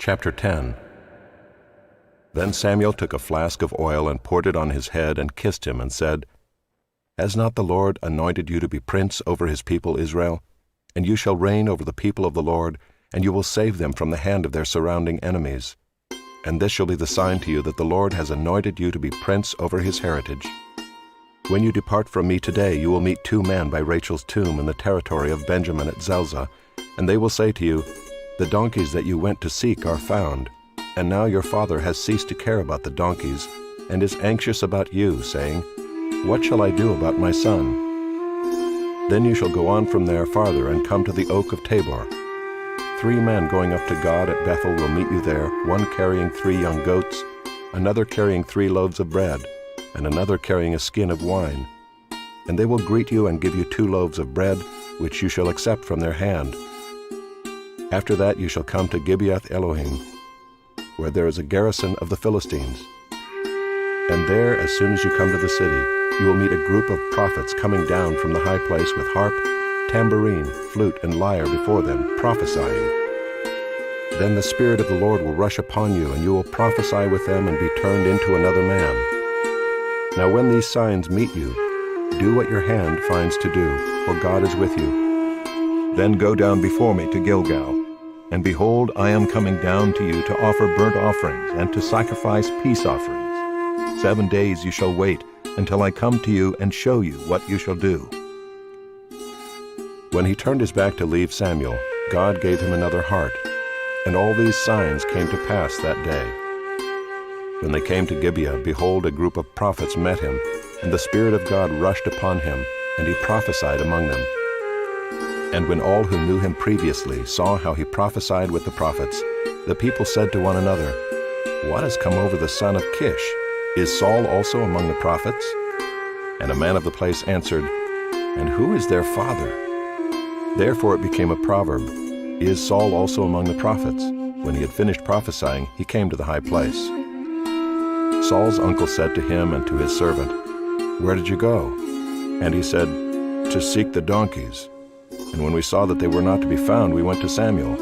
Chapter 10. Then Samuel took a flask of oil and poured it on his head and kissed him and said, Has not the Lord anointed you to be prince over his people Israel? And you shall reign over the people of the Lord, and you will save them from the hand of their surrounding enemies. And this shall be the sign to you that the Lord has anointed you to be prince over his heritage. When you depart from me today, you will meet 2 men by Rachel's tomb in the territory of Benjamin at Zelzah, and they will say to you, The donkeys that you went to seek are found. And now your father has ceased to care about the donkeys, and is anxious about you, saying, What shall I do about my son? Then you shall go on from there farther and come to the oak of Tabor. 3 men going up to God at Bethel will meet you there, one carrying 3 young goats, another carrying 3 loaves of bread, and another carrying a skin of wine. And they will greet you and give you 2 loaves of bread, which you shall accept from their hand. After that you shall come to Gibeath Elohim, where there is a garrison of the Philistines. And there, as soon as you come to the city, you will meet a group of prophets coming down from the high place with harp, tambourine, flute, and lyre before them, prophesying. Then the Spirit of the Lord will rush upon you, and you will prophesy with them and be turned into another man. Now when these signs meet you, do what your hand finds to do, for God is with you. Then go down before me to Gilgal. And behold, I am coming down to you to offer burnt offerings and to sacrifice peace offerings. 7 days you shall wait until I come to you and show you what you shall do. When he turned his back to leave Samuel, God gave him another heart, and all these signs came to pass that day. When they came to Gibeah, behold, a group of prophets met him, and the Spirit of God rushed upon him, and he prophesied among them. And when all who knew him previously saw how he prophesied with the prophets, the people said to one another, What has come over the son of Kish? Is Saul also among the prophets? And a man of the place answered, And who is their father? Therefore it became a proverb, Is Saul also among the prophets? When he had finished prophesying, he came to the high place. Saul's uncle said to him and to his servant, Where did you go? And he said, To seek the donkeys. And when we saw that they were not to be found, we went to Samuel.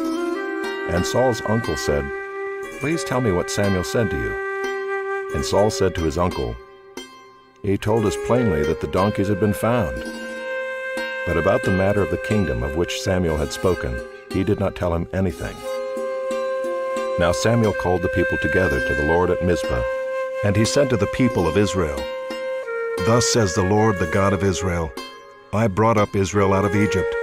And Saul's uncle said, Please tell me what Samuel said to you. And Saul said to his uncle, He told us plainly that the donkeys had been found. But about the matter of the kingdom of which Samuel had spoken, he did not tell him anything. Now Samuel called the people together to the Lord at Mizpah, and he said to the people of Israel, Thus says the Lord, the God of Israel, I brought up Israel out of Egypt,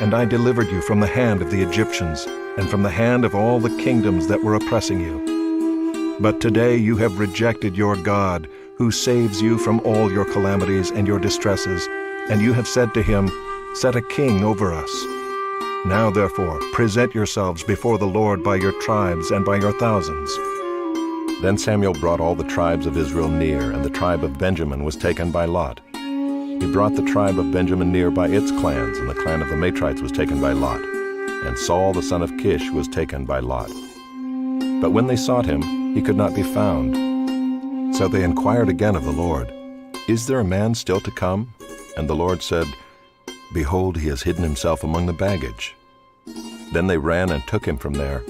and I delivered you from the hand of the Egyptians, and from the hand of all the kingdoms that were oppressing you. But today you have rejected your God, who saves you from all your calamities and your distresses, and you have said to him, Set a king over us. Now therefore present yourselves before the Lord by your tribes and by your thousands. Then Samuel brought all the tribes of Israel near, and the tribe of Benjamin was taken by lot. He brought the tribe of Benjamin near by its clans, and the clan of the Matrites was taken by lot. And Saul the son of Kish was taken by lot. But when they sought him, he could not be found. So they inquired again of the Lord, Is there a man still to come? And the Lord said, Behold, he has hidden himself among the baggage. Then they ran and took him from there.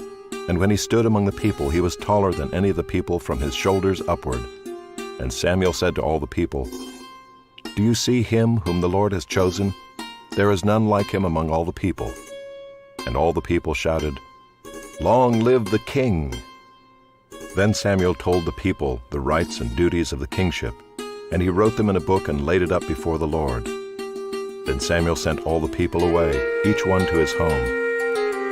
And when he stood among the people, he was taller than any of the people from his shoulders upward. And Samuel said to all the people, Do you see him whom the Lord has chosen? There is none like him among all the people. And all the people shouted, Long live the king! Then Samuel told the people the rights and duties of the kingship, and he wrote them in a book and laid it up before the Lord. Then Samuel sent all the people away, each one to his home.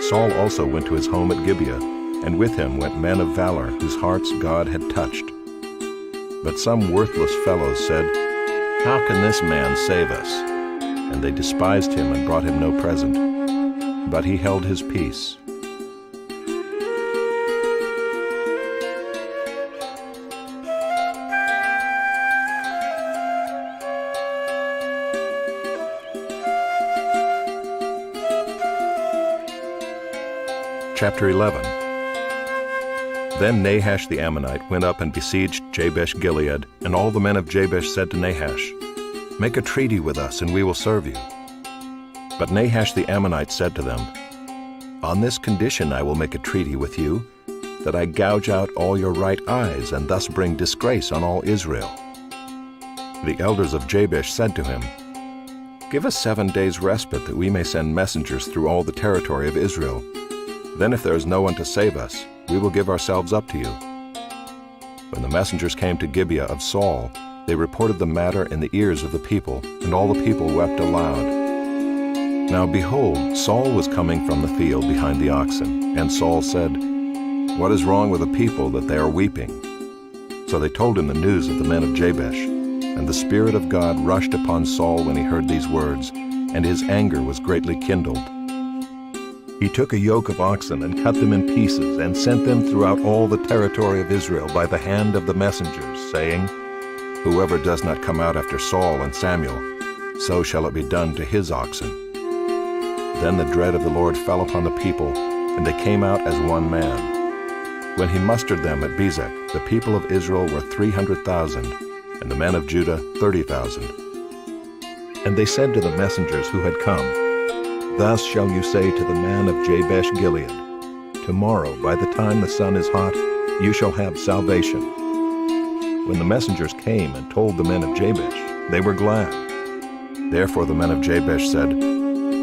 Saul also went to his home at Gibeah, and with him went men of valor whose hearts God had touched. But some worthless fellows said, How can this man save us? And they despised him and brought him no present. But he held his peace. Chapter 11. Then Nahash the Ammonite went up and besieged Jabesh-Gilead, and all the men of Jabesh said to Nahash, Make a treaty with us, and we will serve you. But Nahash the Ammonite said to them, On this condition I will make a treaty with you, that I gouge out all your right eyes and thus bring disgrace on all Israel." The elders of Jabesh said to him, "Give us 7 days' respite that we may send messengers through all the territory of Israel. Then if there is no one to save us, we will give ourselves up to you." When the messengers came to Gibeah of Saul, they reported the matter in the ears of the people, and all the people wept aloud. Now behold, Saul was coming from the field behind the oxen, and Saul said, "What is wrong with the people that they are weeping?" So they told him the news of the men of Jabesh, and the Spirit of God rushed upon Saul when he heard these words, and his anger was greatly kindled. He took a yoke of oxen and cut them in pieces and sent them throughout all the territory of Israel by the hand of the messengers, saying, "Whoever does not come out after Saul and Samuel, so shall it be done to his oxen." Then the dread of the Lord fell upon the people, and they came out as one man. When he mustered them at Bezek, the people of Israel were 300,000, and the men of Judah 30,000. And they said to the messengers who had come, "Thus shall you say to the man of Jabesh Gilead, Tomorrow, by the time the sun is hot, you shall have salvation." When the messengers came and told the men of Jabesh, they were glad. Therefore the men of Jabesh said,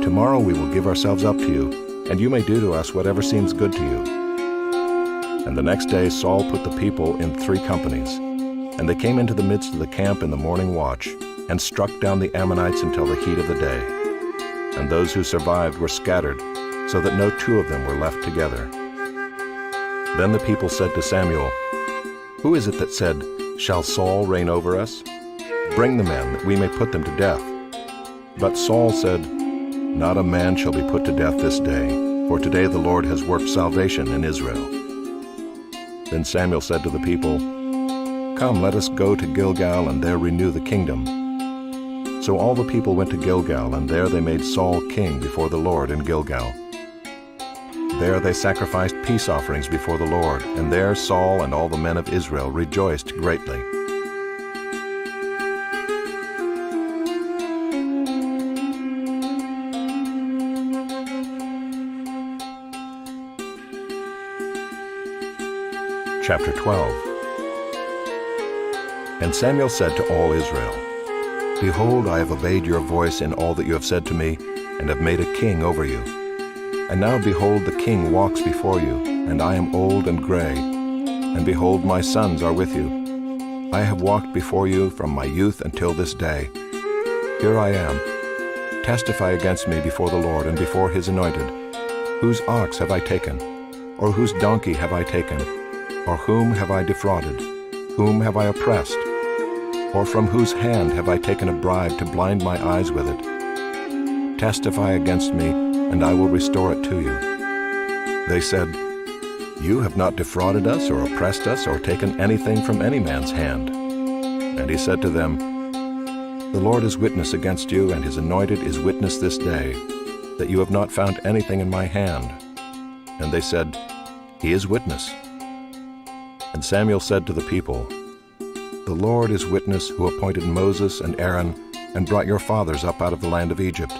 "Tomorrow we will give ourselves up to you, and you may do to us whatever seems good to you." And the next day Saul put the people in 3 companies, and they came into the midst of the camp in the morning watch, and struck down the Ammonites until the heat of the day. And those who survived were scattered, so that no 2 of them were left together. Then the people said to Samuel, "Who is it that said, 'Shall Saul reign over us?' Bring the men, that we may put them to death." But Saul said, "Not a man shall be put to death this day, for today the Lord has worked salvation in Israel." Then Samuel said to the people, "Come, let us go to Gilgal and there renew the kingdom." So all the people went to Gilgal, and there they made Saul king before the Lord in Gilgal. There they sacrificed peace offerings before the Lord, and there Saul and all the men of Israel rejoiced greatly. Chapter 12. And Samuel said to all Israel, "Behold, I have obeyed your voice in all that you have said to me, and have made a king over you. And now behold, the king walks before you, and I am old and gray, and behold, my sons are with you. I have walked before you from my youth until this day. Here I am. Testify against me before the Lord and before his anointed. Whose ox have I taken? Or whose donkey have I taken? Or whom have I defrauded? Whom have I oppressed? Or from whose hand have I taken a bribe to blind my eyes with it? Testify against me, and I will restore it to you." They said, "You have not defrauded us or oppressed us or taken anything from any man's hand." And he said to them, "The Lord is witness against you, and his anointed is witness this day, that you have not found anything in my hand." And they said, "He is witness." And Samuel said to the people, "The Lord is witness who appointed Moses and Aaron and brought your fathers up out of the land of Egypt.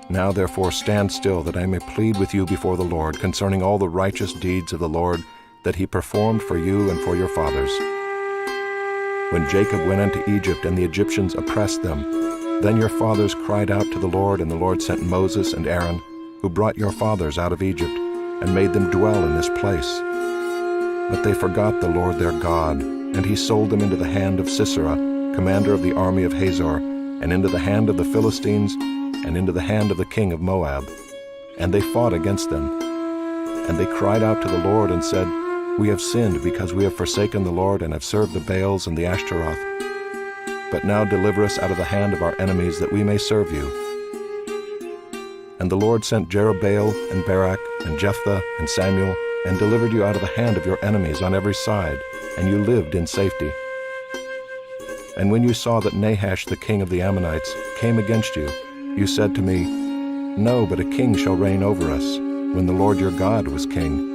Now therefore stand still, that I may plead with you before the Lord concerning all the righteous deeds of the Lord that he performed for you and for your fathers. When Jacob went into Egypt and the Egyptians oppressed them, then your fathers cried out to the Lord, and the Lord sent Moses and Aaron, who brought your fathers out of Egypt and made them dwell in this place. But they forgot the Lord their God, and he sold them into the hand of Sisera, commander of the army of Hazor, and into the hand of the Philistines, and into the hand of the king of Moab. And they fought against them. And they cried out to the Lord and said, We have sinned because we have forsaken the Lord and have served the Baals and the Ashtaroth. But now deliver us out of the hand of our enemies, that we may serve you. And the Lord sent Jerubbaal and Barak and Jephthah and Samuel, and delivered you out of the hand of your enemies on every side, and you lived in safety. And when you saw that Nahash the king of the Ammonites came against you, you said to me, No, but a king shall reign over us, when the Lord your God was king.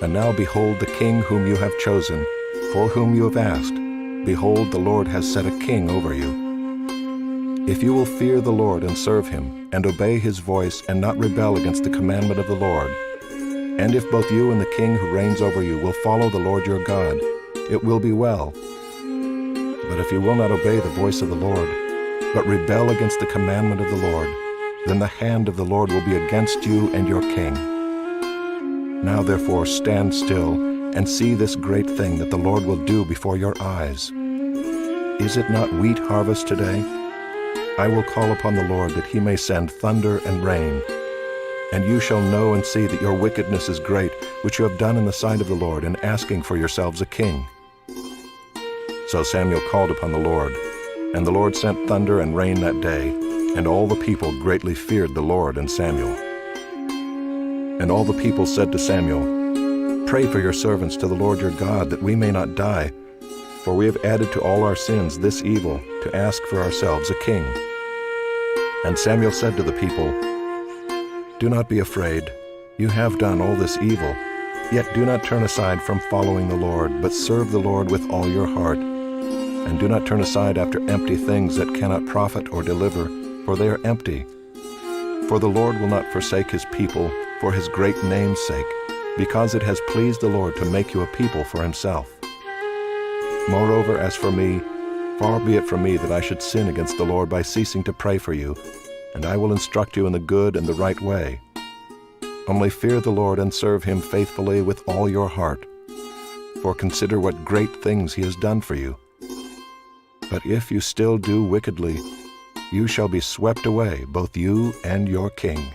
And now behold, the king whom you have chosen, for whom you have asked, behold, the Lord has set a king over you. If you will fear the Lord and serve him, and obey his voice, and not rebel against the commandment of the Lord, And if both you and the king who reigns over you will follow the Lord your God, it will be well. But if you will not obey the voice of the Lord, but rebel against the commandment of the Lord, then the hand of the Lord will be against you and your king. Now therefore stand still and see this great thing that the Lord will do before your eyes. Is it not wheat harvest today? I will call upon the Lord that he may send thunder and rain. And you shall know and see that your wickedness is great, which you have done in the sight of the Lord, in asking for yourselves a king. So Samuel called upon the Lord, and the Lord sent thunder and rain that day, and all the people greatly feared the Lord and Samuel. And all the people said to Samuel, Pray for your servants to the Lord your God, that we may not die, for we have added to all our sins this evil, to ask for ourselves a king. And Samuel said to the people, Do not be afraid. You have done all this evil. Yet do not turn aside from following the Lord, but serve the Lord with all your heart. And do not turn aside after empty things that cannot profit or deliver, for they are empty. For the Lord will not forsake his people for his great name's sake, because it has pleased the Lord to make you a people for himself. Moreover, as for me, far be it from me that I should sin against the Lord by ceasing to pray for you, and I will instruct you in the good and the right way. Only fear the Lord and serve him faithfully with all your heart. For consider what great things he has done for you. But if you still do wickedly, you shall be swept away, both you and your king.